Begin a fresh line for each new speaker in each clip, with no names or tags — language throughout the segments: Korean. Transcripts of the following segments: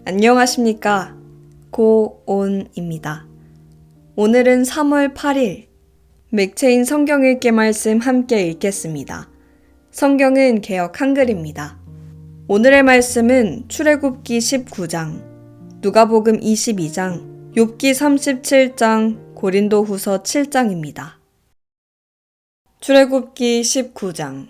안녕하십니까. 고온입니다. 오늘은 3월 8일, 맥체인 성경 읽기 말씀 함께 읽겠습니다. 성경은 개역 한글입니다. 오늘의 말씀은 출애굽기 19장, 누가복음 22장, 욥기 37장, 고린도후서 7장입니다. 출애굽기 19장.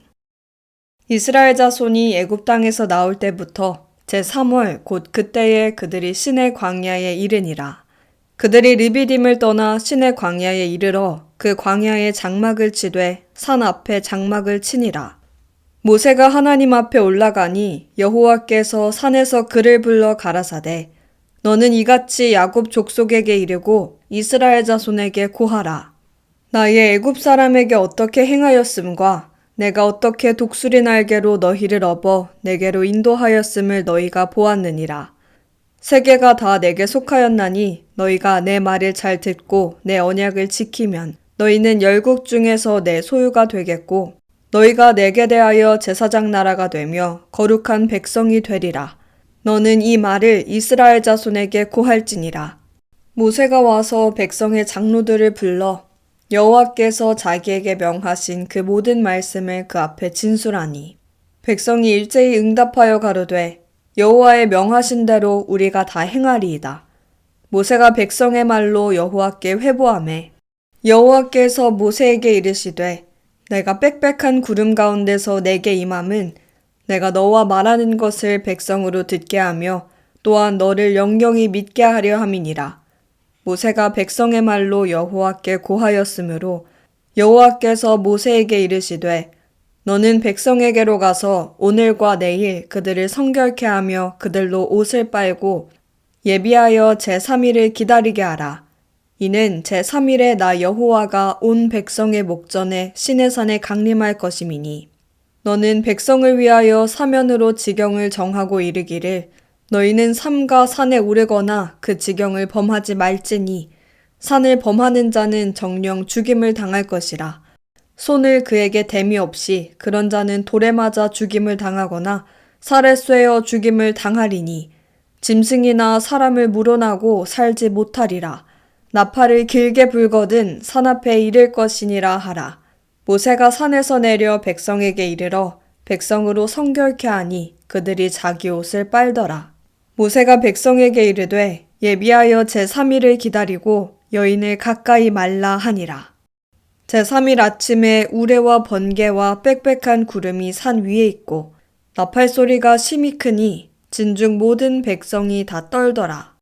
이스라엘 자손이 애굽 땅에서 나올 때부터 제3월 곧 그때에 그들이 시내 광야에 이르니라. 그들이 르비딤을 떠나 시내 광야에 이르러 그 광야에 장막을 치되 산 앞에 장막을 치니라. 모세가 하나님 앞에 올라가니 여호와께서 산에서 그를 불러 가라사대 너는 이같이 야곱 족속에게 이르고 이스라엘 자손에게 고하라. 나의 애굽 사람에게 어떻게 행하였음과 내가 어떻게 독수리 날개로 너희를 업어 내게로 인도하였음을 너희가 보았느니라. 세계가 다 내게 속하였나니 너희가 내 말을 잘 듣고 내 언약을 지키면 너희는 열국 중에서 내 소유가 되겠고 너희가 내게 대하여 제사장 나라가 되며 거룩한 백성이 되리라. 너는 이 말을 이스라엘 자손에게 고할지니라. 모세가 와서 백성의 장로들을 불러 여호와께서 자기에게 명하신 그 모든 말씀을 그 앞에 진술하니 백성이 일제히 응답하여 가로되 여호와의 명하신 대로 우리가 다 행하리이다. 모세가 백성의 말로 여호와께 회보하매 여호와께서 모세에게 이르시되 내가 빽빽한 구름 가운데서 내게 임함은 내가 너와 말하는 것을 백성으로 듣게 하며 또한 너를 영영히 믿게 하려 함이니라. 모세가 백성의 말로 여호와께 고하였으므로 여호와께서 모세에게 이르시되 너는 백성에게로 가서 오늘과 내일 그들을 성결케 하며 그들로 옷을 빨고 예비하여 제3일을 기다리게 하라. 이는 제3일에 나 여호와가 온 백성의 목전에 시내산에 강림할 것임이니 너는 백성을 위하여 사면으로 지경을 정하고 이르기를 너희는 삼가 산에 오르거나 그 지경을 범하지 말지니 산을 범하는 자는 정령 죽임을 당할 것이라. 손을 그에게 댐이 없이 그런 자는 돌에 맞아 죽임을 당하거나 살에 쇠어 죽임을 당하리니 짐승이나 사람을 물어나고 살지 못하리라. 나팔을 길게 불거든 산 앞에 이를 것이니라 하라. 모세가 산에서 내려 백성에게 이르러 백성으로 성결케 하니 그들이 자기 옷을 빨더라. 모세가 백성에게 이르되 예비하여 제3일을 기다리고 여인을 가까이 말라 하니라. 제3일 아침에 우레와 번개와 빽빽한 구름이 산 위에 있고 나팔 소리가 심히 크니 진중 모든 백성이 다 떨더라.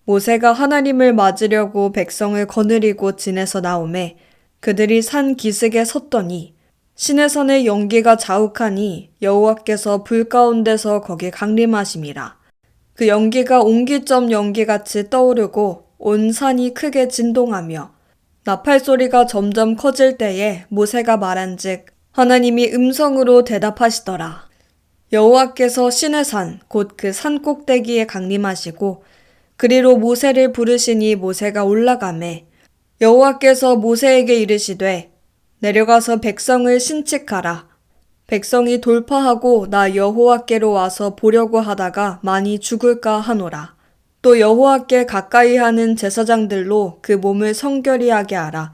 모세가 하나님을 맞으려고 백성을 거느리고 진에서 나오매 그들이 산 기슭에 섰더니 시내산의 연기가 자욱하니 여호와께서 불 가운데서 거기 강림하심이라. 그 연기가 옹기점 연기같이 떠오르고 온 산이 크게 진동하며 나팔 소리가 점점 커질 때에 모세가 말한즉 하나님이 음성으로 대답하시더라. 여호와께서 시내산 곧 그 산 꼭대기에 강림하시고 그리로 모세를 부르시니 모세가 올라가매 여호와께서 모세에게 이르시되 내려가서 백성을 신칙하라. 백성이 돌파하고 나 여호와께로 와서 보려고 하다가 많이 죽을까 하노라. 또 여호와께 가까이 하는 제사장들로 그 몸을 성결히 하게 하라.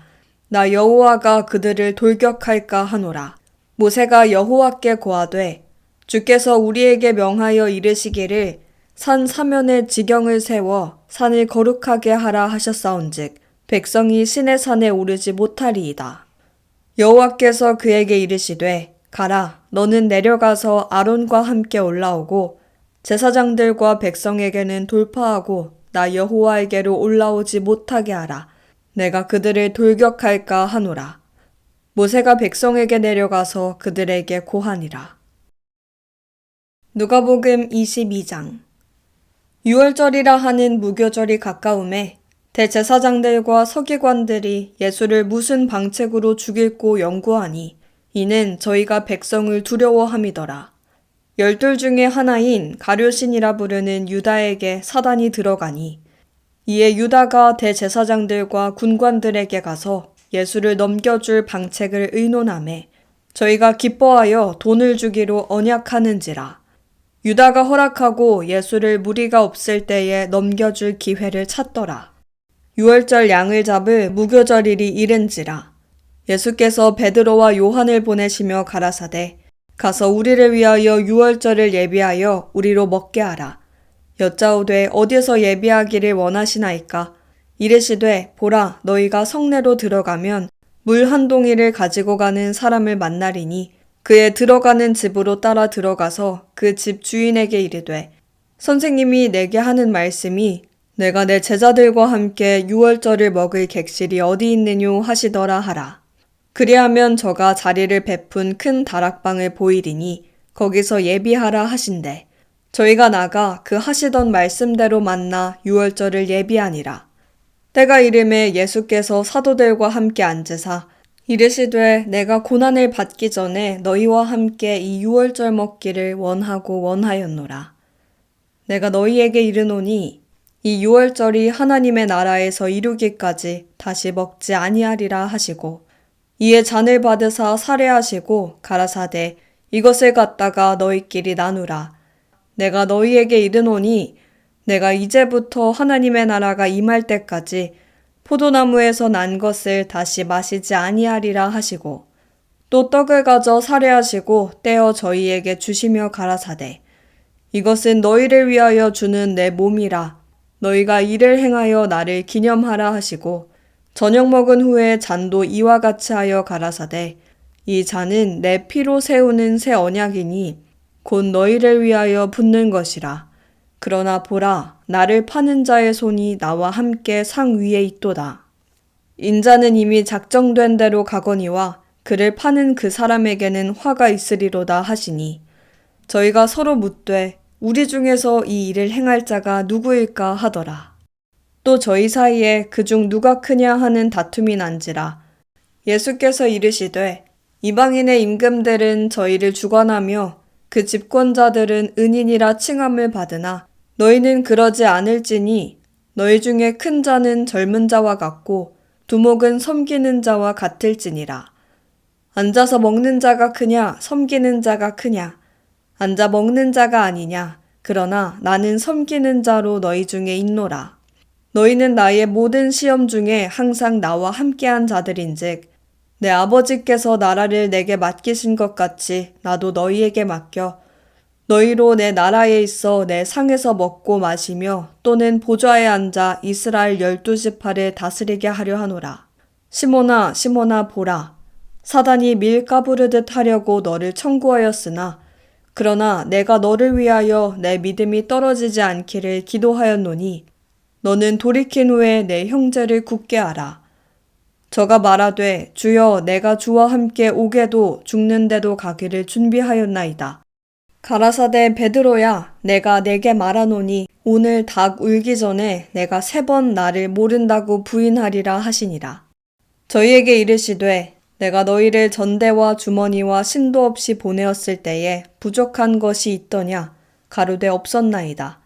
나 여호와가 그들을 돌격할까 하노라. 모세가 여호와께 고하되 주께서 우리에게 명하여 이르시기를 산 사면에 지경을 세워 산을 거룩하게 하라 하셨사온즉 백성이 시내산에 오르지 못하리이다. 여호와께서 그에게 이르시되 가라, 너는 내려가서 아론과 함께 올라오고 제사장들과 백성에게는 돌파하고 나 여호와에게로 올라오지 못하게 하라. 내가 그들을 돌격할까 하노라. 모세가 백성에게 내려가서 그들에게 고하니라. 누가복음 22장. 유월절이라 하는 무교절이 가까움에 대제사장들과 서기관들이 예수를 무슨 방책으로 죽일고 연구하니 이는 저희가 백성을 두려워함이더라. 12 중에 하나인 가룟신이라 부르는 유다에게 사단이 들어가니 이에 유다가 대제사장들과 군관들에게 가서 예수를 넘겨줄 방책을 의논하매 저희가 기뻐하여 돈을 주기로 언약하는지라. 유다가 허락하고 예수를 무리가 없을 때에 넘겨줄 기회를 찾더라. 유월절 양을 잡을 무교절일이 이른지라. 예수께서 베드로와 요한을 보내시며 가라사대 가서 우리를 위하여 유월절을 예비하여 우리로 먹게 하라. 여짜오되 어디서 예비하기를 원하시나이까? 이르시되 보라 너희가 성내로 들어가면 물 한 동이를 가지고 가는 사람을 만나리니 그의 들어가는 집으로 따라 들어가서 그 집 주인에게 이르되 선생님이 내게 하는 말씀이 내가 내 제자들과 함께 유월절을 먹을 객실이 어디 있느뇨 하시더라 하라. 그리하면 저가 자리를 베푼 큰 다락방을 보이리니 거기서 예비하라 하신대. 저희가 나가 그 하시던 말씀대로 만나 유월절을 예비하니라. 때가 이름에 예수께서 사도들과 함께 앉으사 이르시되 내가 고난을 받기 전에 너희와 함께 이 유월절 먹기를 원하고 원하였노라. 내가 너희에게 이르노니 이 유월절이 하나님의 나라에서 이루기까지 다시 먹지 아니하리라 하시고 이에 잔을 받으사 살해하시고 가라사대 이것을 갖다가 너희끼리 나누라. 내가 너희에게 이르노니 내가 이제부터 하나님의 나라가 임할 때까지 포도나무에서 난 것을 다시 마시지 아니하리라 하시고 또 떡을 가져 살해하시고 떼어 저희에게 주시며 가라사대 이것은 너희를 위하여 주는 내 몸이라. 너희가 이를 행하여 나를 기념하라 하시고 저녁 먹은 후에 잔도 이와 같이 하여 가라사대 이 잔은 내 피로 세우는 새 언약이니 곧 너희를 위하여 붓는 것이라. 그러나 보라 나를 파는 자의 손이 나와 함께 상 위에 있도다. 인자는 이미 작정된 대로 가거니와 그를 파는 그 사람에게는 화가 있으리로다 하시니 저희가 서로 묻되 우리 중에서 이 일을 행할 자가 누구일까 하더라. 또 저희 사이에 그중 누가 크냐 하는 다툼이 난지라. 예수께서 이르시되 이방인의 임금들은 저희를 주관하며 그 집권자들은 은인이라 칭함을 받으나 너희는 그러지 않을지니 너희 중에 큰 자는 젊은 자와 같고 두목은 섬기는 자와 같을지니라. 앉아서 먹는 자가 크냐 섬기는 자가 크냐 앉아 먹는 자가 아니냐 그러나 나는 섬기는 자로 너희 중에 있노라. 너희는 나의 모든 시험 중에 항상 나와 함께한 자들인즉 내 아버지께서 나라를 내게 맡기신 것 같이 나도 너희에게 맡겨 너희로 내 나라에 있어 내 상에서 먹고 마시며 또는 보좌에 앉아 이스라엘 12지파를 다스리게 하려 하노라. 시몬아 시몬아 보라 사단이 밀 까부르듯 하려고 너를 청구하였으나 그러나 내가 너를 위하여 내 믿음이 떨어지지 않기를 기도하였노니 너는 돌이킨 후에 내 형제를 굳게 하라. 저가 말하되 주여 내가 주와 함께 오게도 죽는데도 가기를 준비하였나이다. 가라사대 베드로야 내가 내게 말하노니 오늘 닭 울기 전에 내가 3번 나를 모른다고 부인하리라 하시니라. 저희에게 이르시되 내가 너희를 전대와 주머니와 신도 없이 보내었을 때에 부족한 것이 있더냐 가로되 없었나이다.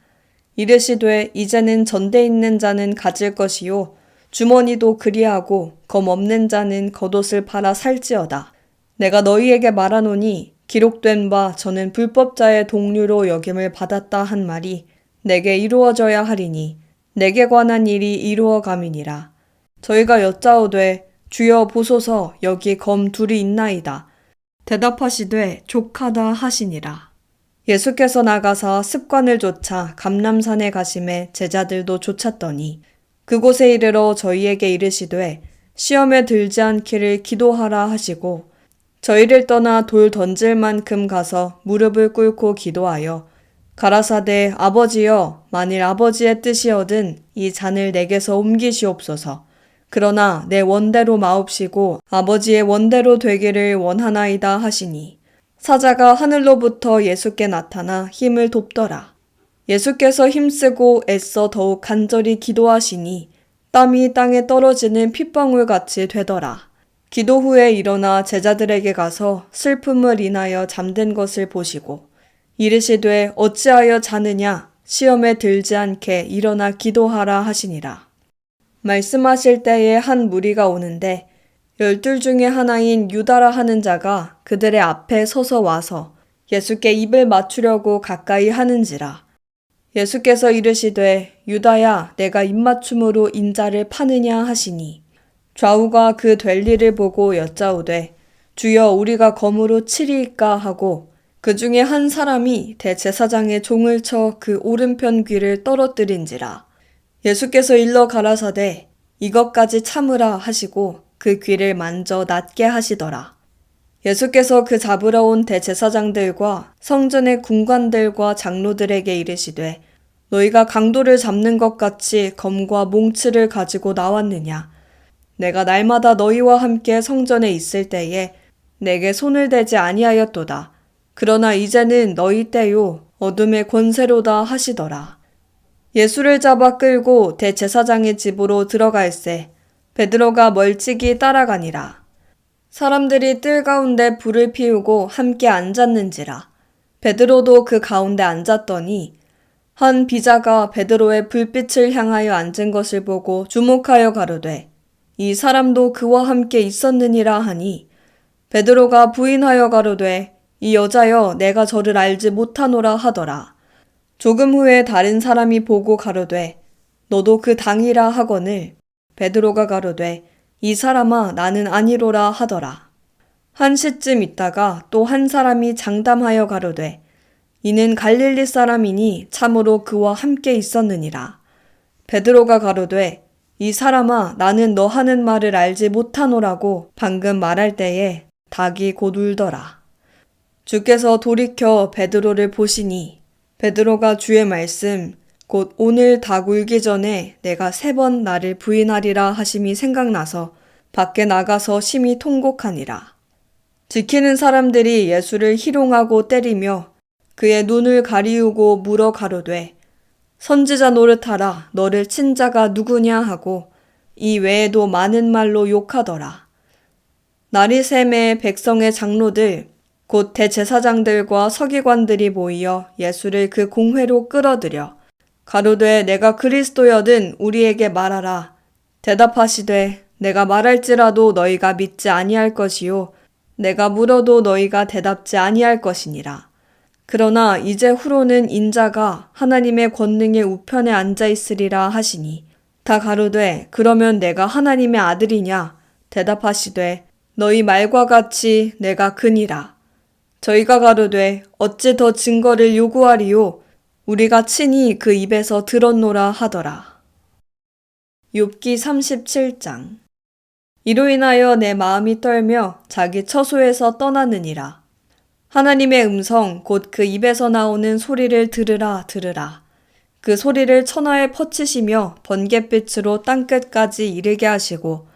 이르시되 이제는 전대 있는 자는 가질 것이요 주머니도 그리하고 검 없는 자는 겉옷을 팔아 살지어다. 내가 너희에게 말하노니 기록된 바 저는 불법자의 동류로 여김을 받았다 한 말이 내게 이루어져야 하리니 내게 관한 일이 이루어감이니라. 저희가 여짜오되 주여 보소서 여기 검 둘이 있나이다. 대답하시되 족하다 하시니라. 예수께서 나가사 습관을 좇아 감람산에 가심에 제자들도 쫓았더니 그곳에 이르러 저희에게 이르시되 시험에 들지 않기를 기도하라 하시고 저희를 떠나 돌 던질 만큼 가서 무릎을 꿇고 기도하여 가라사대 아버지여 만일 아버지의 뜻이어든 이 잔을 내게서 옮기시옵소서. 그러나 내 원대로 마옵시고 아버지의 원대로 되기를 원하나이다 하시니 사자가 하늘로부터 예수께 나타나 힘을 돕더라. 예수께서 힘쓰고 애써 더욱 간절히 기도하시니 땀이 땅에 떨어지는 핏방울같이 되더라. 기도 후에 일어나 제자들에게 가서 슬픔을 인하여 잠든 것을 보시고 이르시되 어찌하여 자느냐 시험에 들지 않게 일어나 기도하라 하시니라. 말씀하실 때에 한 무리가 오는데 12 중에 하나인 유다라 하는 자가 그들의 앞에 서서 와서 예수께 입을 맞추려고 가까이 하는지라. 예수께서 이르시되 유다야 내가 입맞춤으로 인자를 파느냐 하시니 좌우가 그 될 일을 보고 여짜오되 주여 우리가 검으로 치리이까 하고 그 중에 한 사람이 대제사장의 종을 쳐 그 오른편 귀를 떨어뜨린지라. 예수께서 일러 가라사대 이것까지 참으라 하시고 그 귀를 만져 낫게 하시더라. 예수께서 그 잡으러 온 대제사장들과 성전의 군관들과 장로들에게 이르시되 너희가 강도를 잡는 것 같이 검과 몽치를 가지고 나왔느냐. 내가 날마다 너희와 함께 성전에 있을 때에 내게 손을 대지 아니하였도다. 그러나 이제는 너희 때요 어둠의 권세로다 하시더라. 예수를 잡아 끌고 대제사장의 집으로 들어갈새 베드로가 멀찍이 따라가니라. 사람들이 뜰 가운데 불을 피우고 함께 앉았는지라. 베드로도 그 가운데 앉았더니 한 비자가 베드로의 불빛을 향하여 앉은 것을 보고 주목하여 가로되 이 사람도 그와 함께 있었느니라 하니 베드로가 부인하여 가로되 이 여자여 내가 저를 알지 못하노라 하더라. 조금 후에 다른 사람이 보고 가로되 너도 그 당이라 하거늘 베드로가 가로되 이 사람아 나는 아니로라 하더라. 한 시쯤 있다가 또 한 사람이 장담하여 가로되 이는 갈릴리 사람이니 참으로 그와 함께 있었느니라. 베드로가 가로되 이 사람아 나는 너 하는 말을 알지 못하노라고 방금 말할 때에 닭이 곧 울더라. 주께서 돌이켜 베드로를 보시니 베드로가 주의 말씀 곧 오늘 닭 울기 전에 내가 3번 나를 부인하리라 하심이 생각나서 밖에 나가서 심히 통곡하니라. 지키는 사람들이 예수를 희롱하고 때리며 그의 눈을 가리우고 물어 가로되 선지자 노릇하라 너를 친 자가 누구냐 하고 이 외에도 많은 말로 욕하더라. 날이 새매 백성의 장로들 곧 대제사장들과 서기관들이 모이어 예수를 그 공회로 끌어들여 가로되 내가 그리스도여든 우리에게 말하라. 대답하시되 내가 말할지라도 너희가 믿지 아니할 것이요 내가 물어도 너희가 대답지 아니할 것이니라. 그러나 이제 후로는 인자가 하나님의 권능의 우편에 앉아 있으리라 하시니 다 가로되 그러면 내가 하나님의 아들이냐. 대답하시되 너희 말과 같이 내가 그니라. 저희가 가로되 어찌 더 증거를 요구하리요. 우리가 친히 그 입에서 들었노라 하더라. 욥기 37장. 이로 인하여 내 마음이 떨며 자기 처소에서 떠나느니라. 하나님의 음성 곧 그 입에서 나오는 소리를 들으라 들으라. 그 소리를 천하에 퍼치시며 번갯빛으로 땅끝까지 이르게 하시고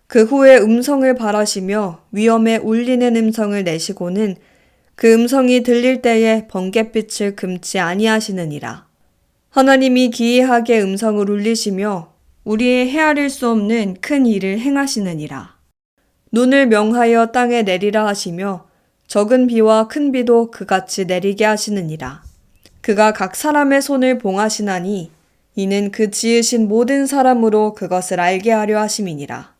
그 후에 음성을 발하시며 위엄에 울리는 음성을 내시고는 그 음성이 들릴 때에 번갯빛을 금치 아니하시느니라. 하나님이 기이하게 음성을 울리시며 우리의 헤아릴 수 없는 큰 일을 행하시느니라. 눈을 명하여 땅에 내리라 하시며 적은 비와 큰 비도 그같이 내리게 하시느니라. 그가 각 사람의 손을 봉하시나니 이는 그 지으신 모든 사람으로 그것을 알게 하려 하심이니라.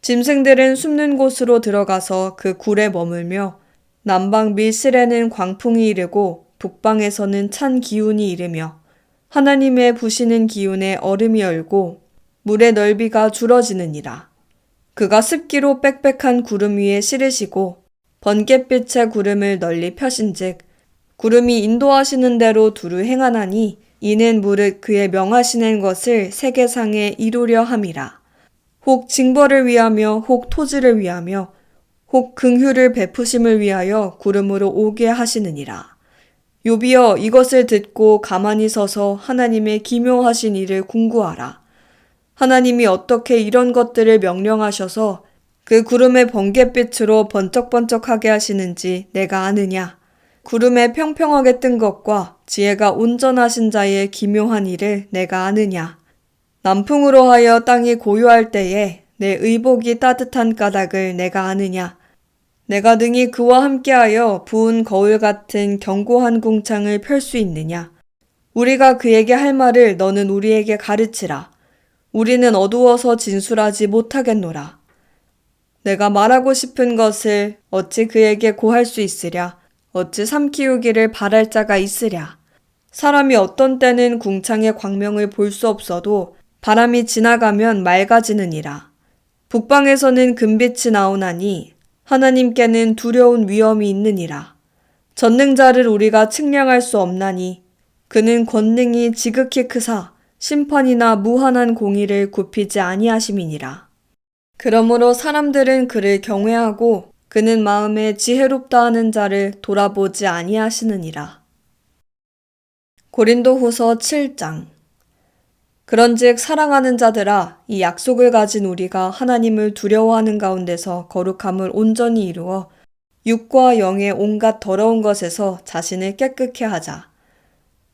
짐승들은 숨는 곳으로 들어가서 그 굴에 머물며 남방 밀실에는 광풍이 이르고 북방에서는 찬 기운이 이르며 하나님의 부시는 기운에 얼음이 얼고 물의 넓이가 줄어지느니라. 그가 습기로 빽빽한 구름 위에 실으시고 번갯빛의 구름을 널리 펴신즉 구름이 인도하시는 대로 두루 행하나니 이는 무릇 그의 명하시는 것을 세계상에 이루려 함이라. 혹 징벌을 위하며 혹 토지를 위하며 혹 긍휼을 베푸심을 위하여 구름으로 오게 하시느니라. 욥이여 이것을 듣고 가만히 서서 하나님의 기묘하신 일을 궁구하라. 하나님이 어떻게 이런 것들을 명령하셔서 그 구름의 번갯빛으로 번쩍번쩍하게 하시는지 내가 아느냐. 구름에 평평하게 뜬 것과 지혜가 온전하신 자의 기묘한 일을 내가 아느냐. 남풍으로 하여 땅이 고요할 때에 내 의복이 따뜻한 까닭을 내가 아느냐. 내가 능히 그와 함께하여 부은 거울 같은 견고한 궁창을 펼 수 있느냐. 우리가 그에게 할 말을 너는 우리에게 가르치라. 우리는 어두워서 진술하지 못하겠노라. 내가 말하고 싶은 것을 어찌 그에게 고할 수 있으랴. 어찌 삼키우기를 바랄 자가 있으랴. 사람이 어떤 때는 궁창의 광명을 볼 수 없어도 바람이 지나가면 맑아지느니라. 북방에서는 금빛이 나오나니 하나님께는 두려운 위험이 있느니라. 전능자를 우리가 측량할 수 없나니 그는 권능이 지극히 크사 심판이나 무한한 공의를 굽히지 아니하심이니라. 그러므로 사람들은 그를 경외하고 그는 마음에 지혜롭다 하는 자를 돌아보지 아니하시느니라. 고린도후서 7장. 그런즉 사랑하는 자들아, 이 약속을 가진 우리가 하나님을 두려워하는 가운데서 거룩함을 온전히 이루어 육과 영의 온갖 더러운 것에서 자신을 깨끗게 하자.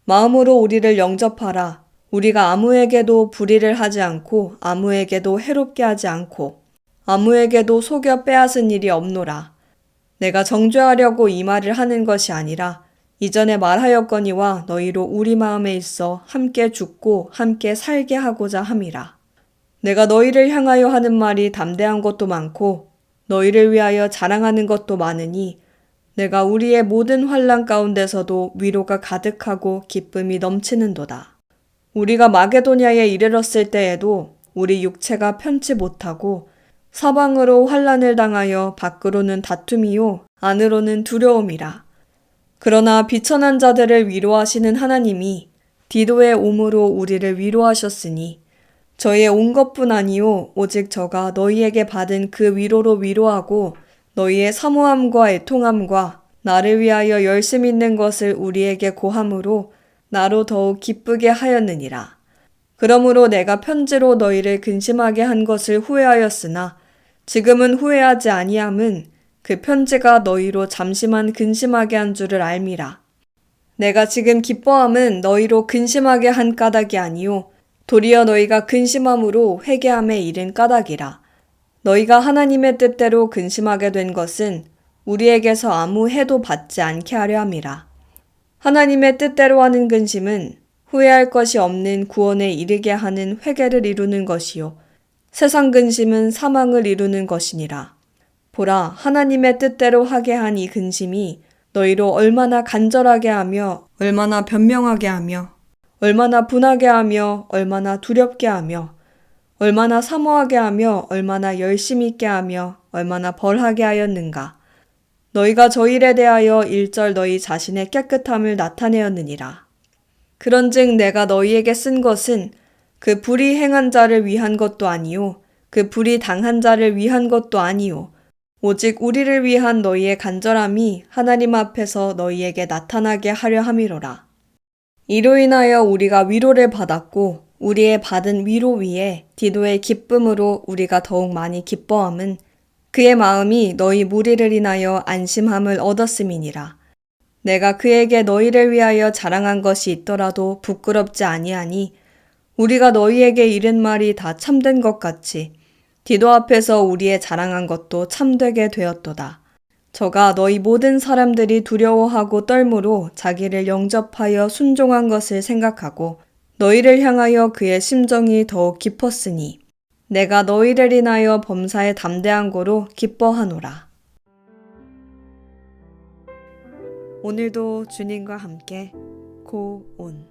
마음으로 우리를 영접하라. 우리가 아무에게도 불의를 하지 않고 아무에게도 해롭게 하지 않고 아무에게도 속여 빼앗은 일이 없노라. 내가 정죄하려고 이 말을 하는 것이 아니라 이전에 말하였거니와 너희로 우리 마음에 있어 함께 죽고 함께 살게 하고자 함이라. 내가 너희를 향하여 하는 말이 담대한 것도 많고 너희를 위하여 자랑하는 것도 많으니 내가 우리의 모든 환난 가운데서도 위로가 가득하고 기쁨이 넘치는도다. 우리가 마게도냐에 이르렀을 때에도 우리 육체가 편치 못하고 사방으로 환난을 당하여 밖으로는 다툼이요 안으로는 두려움이라. 그러나 비천한 자들을 위로하시는 하나님이 디도의 옴으로 우리를 위로하셨으니 저의 온 것뿐 아니요 오직 저가 너희에게 받은 그 위로로 위로하고 너희의 사모함과 애통함과 나를 위하여 열심 있는 것을 우리에게 고함으로 나로 더욱 기쁘게 하였느니라. 그러므로 내가 편지로 너희를 근심하게 한 것을 후회하였으나 지금은 후회하지 아니함은 그 편지가 너희로 잠시만 근심하게 한 줄을 알미라. 내가 지금 기뻐함은 너희로 근심하게 한 까닭이 아니요 도리어 너희가 근심함으로 회개함에 이른 까닭이라. 너희가 하나님의 뜻대로 근심하게 된 것은 우리에게서 아무 해도 받지 않게 하려 함이라. 하나님의 뜻대로 하는 근심은 후회할 것이 없는 구원에 이르게 하는 회개를 이루는 것이요 세상 근심은 사망을 이루는 것이니라. 보라, 하나님의 뜻대로 하게 한 이 근심이 너희로 얼마나 간절하게 하며 얼마나 변명하게 하며 얼마나 분하게 하며 얼마나 두렵게 하며 얼마나 사모하게 하며 얼마나 열심 있게 하며 얼마나 벌하게 하였는가. 너희가 저 일에 대하여 일절 너희 자신의 깨끗함을 나타내었느니라. 그런즉 내가 너희에게 쓴 것은 그 불의 행한 자를 위한 것도 아니요 그 불의 당한 자를 위한 것도 아니요 오직 우리를 위한 너희의 간절함이 하나님 앞에서 너희에게 나타나게 하려 함이로라. 이로 인하여 우리가 위로를 받았고 우리의 받은 위로 위에 디도의 기쁨으로 우리가 더욱 많이 기뻐함은 그의 마음이 너희 무리를 인하여 안심함을 얻었음이니라. 내가 그에게 너희를 위하여 자랑한 것이 있더라도 부끄럽지 아니하니 우리가 너희에게 이른 말이 다 참된 것 같이 디도 앞에서 우리의 자랑한 것도 참되게 되었도다. 저가 너희 모든 사람들이 두려워하고 떨므로 자기를 영접하여 순종한 것을 생각하고 너희를 향하여 그의 심정이 더욱 깊었으니 내가 너희를 인하여 범사에 담대한 거로 기뻐하노라. 오늘도 주님과 함께 고온.